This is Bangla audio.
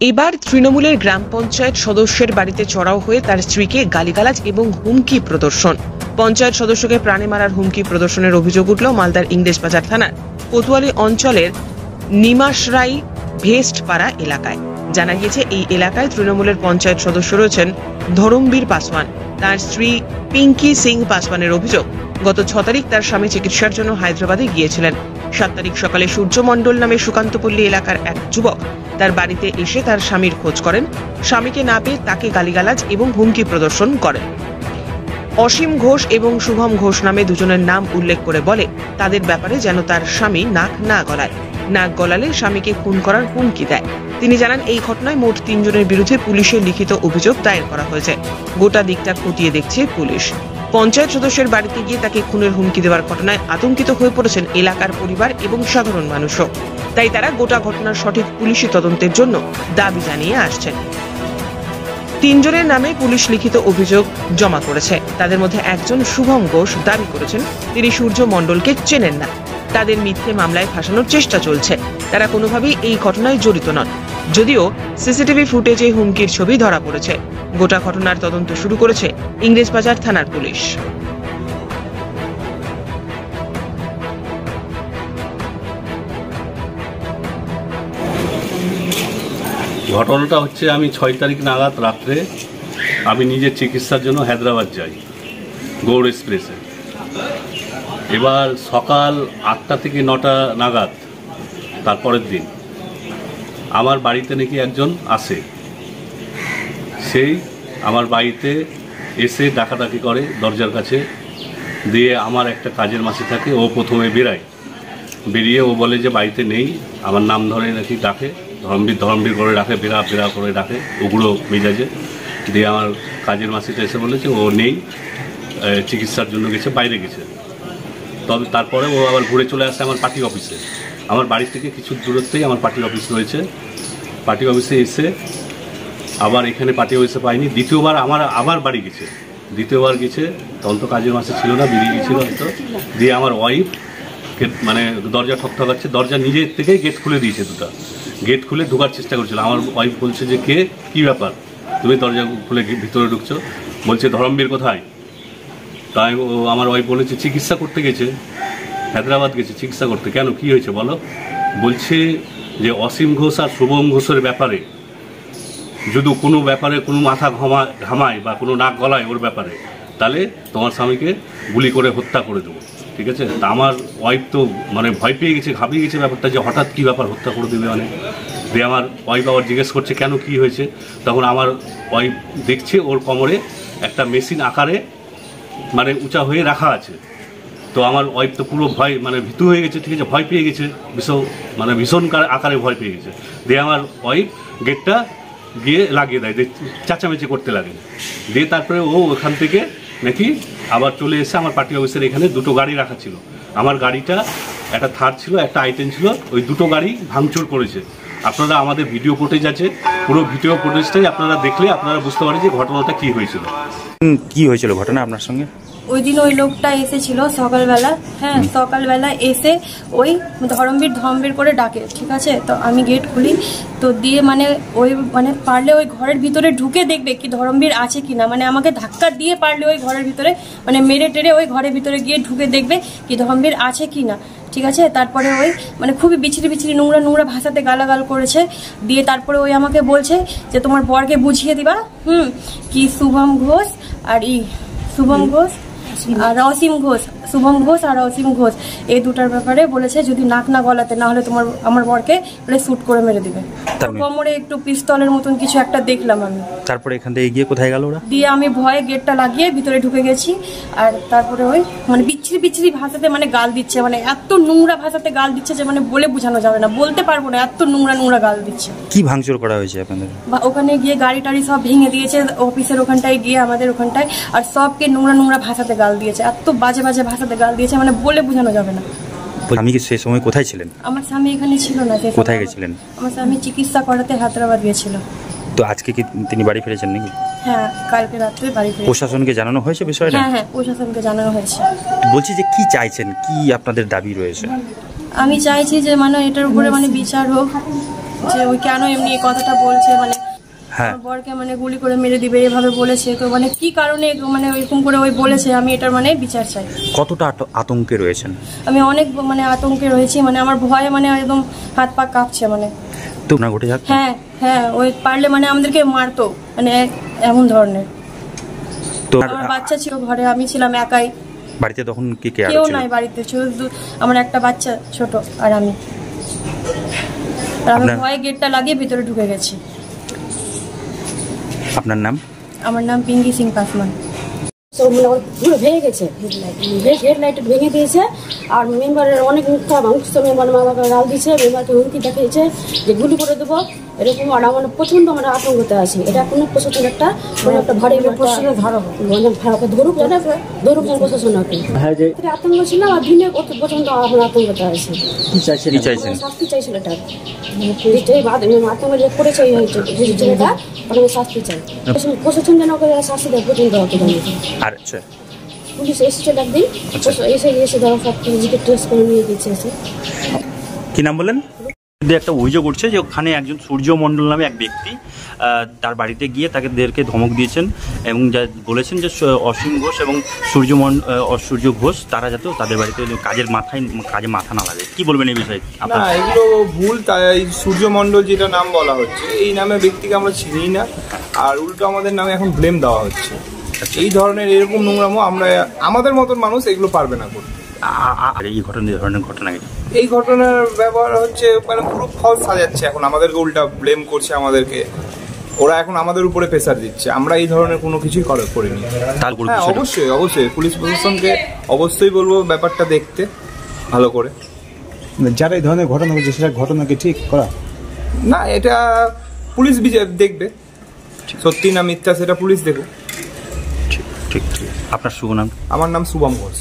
এবার তৃণমূলের গ্রাম পঞ্চায়েত সদস্যের বাড়িতে চড়াও হয়ে তার স্ত্রীকে গালিগালাজ এবং হুমকি প্রদর্শন। পঞ্চায়েত সদস্যকে প্রাণে মারার হুমকি প্রদর্শনের অভিযোগ উঠল মালদার ইংরেজবাজার থানার কোতোয়ালি অঞ্চলের নিমাশরাই ভেস্টপাড়া এলাকায়। জানা গিয়েছে, এই এলাকায় তৃণমূলের পঞ্চায়েত সদস্য রয়েছেন ধরমবীর পাসওয়ান। তার স্ত্রী পিঙ্কি সিং পাসওয়ানের অভিযোগ, গত 6 তারিখ তার স্বামী চিকিৎসার জন্য হায়দ্রাবাদে গিয়েছিলেন। 7 তারিখ সকালে সূর্যমণ্ডল নামে সুকান্তপল্লী এলাকার এক যুবক তার বাড়িতে এসে তার স্বামীর খোঁজ করেন। স্বামীকে না পেয়ে তাকে গালিগালাজ এবং হুমকি প্রদর্শন করেন। অসীম ঘোষ এবং শুভম ঘোষ নামে দুজনের নাম উল্লেখ করে বলে তাদের ব্যাপারে যেন তার স্বামী নাক না গলায়, নাক গলালে স্বামীকে খুন করার হুমকি দেয়। তিনি জানান, এই ঘটনায় মোট 3 জনের বিরুদ্ধে পুলিশের লিখিত অভিযোগ দায়ের করা হয়েছে। গোটা দিকটা খতিয়ে দেখছে পুলিশ। পঞ্চায়েত সদস্যের বাড়িতে গিয়ে তাকে খুনের হুমকি দেওয়ার ঘটনায় আতঙ্কিত হয়ে পড়েছেন এলাকার পরিবার এবং সাধারণ মানুষও। তাই তারা গোটা ঘটনার সঠিক পুলিশি তদন্তের জন্য দাবি জানিয়ে আসছেন। 3 জনের নামে পুলিশ লিখিত অভিযোগ জমা করেছে। তাদের মধ্যে একজন শুভম ঘোষ দাবি করেছেন তিনি সূর্য মণ্ডলকে চেনেন না। তাদের মিথ্যে মামলায় ফাঁসানোর চেষ্টা চলছে। তারা কোনোভাবেই এই ঘটনায় জড়িত নন, যদিও সিসিটিভি ফুটেজে হুমকির ছবি ধরা পড়েছে। গোটা ঘটনার তদন্ত শুরু করেছে ইংরেজবাজার থানার পুলিশ। ঘটনাটা হচ্ছে, আমি 6 তারিখ নাগাদ রাত্রে আমি নিজের চিকিৎসার জন্য হায়দ্রাবাদ যাই গৌড় এক্সপ্রেসে। এবার সকাল 8টা থেকে 9টা নাগাদ তারপরের দিন আমার বাড়িতে নাকি একজন আসে। সেই আমার বাড়িতে এসে ডাকাডাকি করে দরজার কাছে, দিয়ে আমার একটা কাজের মাসি থাকে, ও প্রথমে বেরিয়ে ও বলে যে বাড়িতে নেই। আমার নাম ধরে নাকি ডাকে, ধরমবীর করে ডাকে, বেরা করে ডাকে উগ্র মেজাজে। দিয়ে আমার কাজের মাসিটা এসে বলেছে ও নেই, চিকিৎসার জন্য গেছে, বাইরে গেছে। তবে তারপরে ও আবার ঘুরে চলে আসে আমার পার্টি অফিসে। আমার বাড়ি থেকে কিছু দূরত্বেই আমার পার্টি অফিস রয়েছে। পার্টি অফিসে এসে আবার এখানে পার্টি অফিসে পাইনি। দ্বিতীয়বার আবার বাড়ি গেছে। দ্বিতীয়বার গেছে, তখন তো কাজের মাসে ছিল না, বেরিয়ে গেছিল হয়তো। দিয়ে আমার ওয়াইফ মানে দরজা ঠকঠকাচ্ছে, দরজা নিজের থেকেই গেট খুলে দিয়েছে, 2টা গেট খুলে ঢোকার চেষ্টা করছিল। আমার ওয়াইফ বলছে যে কী ব্যাপার, তুমি দরজা খুলে ভিতরে ঢুকছো? বলছে ধরমবীর কোথায়? তাই আমার ওয়াইফ বলেছে চিকিৎসা করতে গেছে, হায়দ্রাবাদ গেছে চিকিৎসা করতে। কেন, কি হয়েছে বলো? বলছে যে অসীম ঘোষ আর শুভম ঘোষের ব্যাপারে যদি কোনো ব্যাপারে কোনো মাথা ঘামায় বা কোনো নাক গলায় ওর ব্যাপারে, তাহলে তোমার স্বামীকে গুলি করে হত্যা করে দেবো। ঠিক আছে? তা আমার ওয়াইফ তো মানে ভয় পেয়ে গেছে, ঘাবড়িয়ে গেছে ব্যাপারটা, যে হঠাৎ কী ব্যাপার, হত্যা করে দেবে মানে। দিয়ে আমার ওয়াইফ আবার জিজ্ঞেস করছে কেন, কি হয়েছে? তখন আমার ওয়াইফ দেখছে ওর কোমরে একটা মেশিন আকারে মানে উঁচা হয়ে রাখা আছে। তো আমার ওয়াইফ তো পুরো ভয় মানে ভীতু হয়ে গেছে, ঠিক আছে, ভয় পেয়ে গেছে, ভীষণ আকারে ভয় পেয়ে গেছে। দিয়ে আমার ওয়াইফ গেটটা গিয়ে লাগিয়ে দেয়, চেঁচামেচি করতে লাগে। দিয়ে তারপরে ও ওখান থেকে নাকি আবার চলে এসে আমার পার্টি অফিসের এখানে 2টো গাড়ি রাখা ছিল। আমার গাড়িটা একটা থার ছিল, একটা আইটেম ছিল, ওই 2টো গাড়ি ভাঙচুর করেছে। আপনারা আমাদের ভিডিও ফুটেজ আছে, পুরো ভিডিও ফুটেজটাই আপনারা দেখলে আপনারা বুঝতে পারেন যে ঘটনাটা কি হয়েছিল। কি হয়েছিল ঘটনা আপনার সঙ্গে? ওই দিন ওই লোকটা এসেছিল সকালবেলা, হ্যাঁ সকালবেলা এসে ওই ধরমবীর করে ডাকে, ঠিক আছে। তো আমি গেট খুলি, তো দিয়ে মানে ওই মানে পারলে ওই ঘরের ভিতরে ঢুকে দেখবে কি ধরমবীর আছে কিনা, মানে আমাকে ধাক্কা দিয়ে পারলে ওই ঘরের ভিতরে মানে মেরে টেরে ওই ঘরের ভিতরে গিয়ে ঢুকে দেখবে কি ধরমবীর আছে কিনা, ঠিক আছে। তারপরে ওই মানে খুবই বিচ্ছিরি নোংরা ভাষাতে গালাগাল করেছে। দিয়ে তারপরে ওই আমাকে বলছে যে তোমার বরকে বুঝিয়ে দিবা কি শুভম ঘোষ আর শুভম ঘোষ আর অসীম ঘোষ, শুভম ঘোষ আর অসীম ঘোষ, এই 2টার ব্যাপারে বলেছে যদি নাক না গলাতে না হলে আমার বরকে শ্যুট করে মেরে দিবে। কোমরে একটু পিস্তলের মতন কিছু একটা দেখলাম আমি। তারপরে এখান থেকে গিয়ে কোথায় গেল ওরা? দিয়ে আমি ভয়ে গেটটা লাগিয়ে ভিতরে ঢুকে গেছি। আর তারপরে ওই মানে বিচ্ছিরি ভাষাতে মানে গাল দিচ্ছে, মানে এত নোংরা ভাষাতে গাল দিচ্ছে যে মানে বলে বোঝানো যাবে না, বলতে পারবো না, এত নোংরা গাল দিচ্ছে। কি ভাঙচুর করা হয়েছে আপনাদের? ওখানে গিয়ে গাড়ি টাড়ি সব ভেঙে দিয়েছে, অফিসের ওখানটায় গিয়ে আমাদের ওখানটায়, আর সবকে নোংরা ভাষাতে গাল দিয়েছে, এত বাজে ভাষাতে গাল দিয়েছে মানে বলে বোঝানো যাবে না। আমি কি সেই সময় কোথায় ছিলেন? আমার স্বামী এখানে ছিল না। কোথায় গেছিলেন? আমার স্বামী চিকিৎসা করাতে হায়দ্রাবাদ গিয়েছিল। তো আজকে কি তিনি বাড়ি ফিরেছেন নাকি? হ্যাঁ, কালকে রাত্রে বাড়ি ফিরেছেন। প্রশাসনকে জানানো হয়েছে বিষয়টা? হ্যাঁ, প্রশাসনকে জানানো হয়েছে। বলছি যে কি চাইছেন, কি আপনাদের দাবি রয়েছে? আমি চাইছি যে মানে এটার উপরে মানে বিচার হোক, যে ওই কেন এমনি এই কথাটা বলছে, মানে হ্যাঁ আমার বরকে মানে গুলি করে মেরে দিবে এভাবে বলেছে। তো মানে কি কারণে মানে এরকম করে ওই বলেছে, আমি এটার মানে বিচার চাই। কতটা আতঙ্কে রয়েছেন? আমি অনেক মানে আতঙ্কে রয়েছি, মানে আমার ভয়ে মানে একদম হাত পা কাঁপছে মানে। তো না ঘটে যাচ্ছে। হ্যাঁ হ্যাঁ, ওই পারলে মানে আমাদেরকে মারতো, মানে এমন ধরনের। তো আমার বাচ্চা ছিল ঘরে, আমি ছিলাম একাই, বাড়িতে তখন কে কে কেউ ছিল? নাই বাড়িতে, শুধু আমার একটা বাচ্চা ছোট আর আমি। আর আমি ভয়ে গেটটা লাগিয়ে ভিতরে ঢুকে গেছি। আপনার নাম? আমার নাম পিঙ্কি সিং পাসওয়ান। সব মানে পুরো ভেঙে গেছে, হেডলাইট ভেঙে দিয়েছে। আর মেম্বারের অনেক মিথ্যা মাংস মেম্বার আমাকে রাল দিয়েছে, মেম্বারকে হুমকি দেখিয়েছে যে গুলি করে দেবো এরকম। আর আমার প্রচণ্ড মানে আতঙ্কতে আছে। এটা কোনো প্রশাসন একটা কোনো একটা ভারী ধরুক যেন প্রশাসন আগে আতঙ্ক ছিল। আর দিনে প্রচণ্ড আমার আতঙ্কতে আছে। কি চাইছেন? শাস্তি চাইছিল এটা আতঙ্ক যে করেছে ছেলেটা, ওখানে শাস্তি চাই। প্রশাসন যেন ওকে শাস্তি দেয় পর্যন্ত আর আচ্ছা পুলিশ এসেছিল একদিন, এসে ধরো সব নিজেকে ট্রেস করে নিয়ে গেছে। এসে কি নাম বলেন? একটা অভিযোগ উঠছে যে ওখানে একজন সূর্য মণ্ডল নামে এক ব্যক্তি তার বাড়িতে গিয়ে তাদেরকে ধমক দিয়েছেন এবং যা বলেছেন যে অসীম ঘোষ এবং সূর্য ঘোষ তারা যাতে তাদের বাড়িতে কাজে মাথা না লাগে। কি বলবেন এই বিষয়ে? না, এগুলো ভুল। তাই সূর্য মণ্ডল যেটা নাম বলা হচ্ছে, এই নামে ব্যক্তিকে আমরা চিনি না। আর উল্টো আমাদের নামে এখন ব্লেম দেওয়া হচ্ছে। এই ধরনের এরকম নোংরামো আমরা আমাদের মতন মানুষ এগুলো পারবে না করতে। এই ধরনের ঘটনা এই ঘটনার ব্যবহার হচ্ছে মানে পুরো ফলস সাজাচ্ছে, এখন আমাদেরকে উল্টা ব্লেম করছে আমাদেরকে। ওরা এখন আমাদের উপরে প্রেসার দিচ্ছে। আমরা এই ধরনের কোনো কিছুই করিনি। হ্যাঁ, অবশ্যই পুলিশ প্রশাসনকে অবশ্যই বলবো ব্যাপারটা দেখতে ভালো করে। যারা এই ধরনের ঘটনা ঘটছে সেটা ঘটনাকে ঠিক করা না, এটা পুলিশ দেখবে সত্যি না মিথ্যা, সেটা পুলিশ দেখুক। ঠিক। আপনার শুভ নাম? আমার নাম শুভম ঘোষ।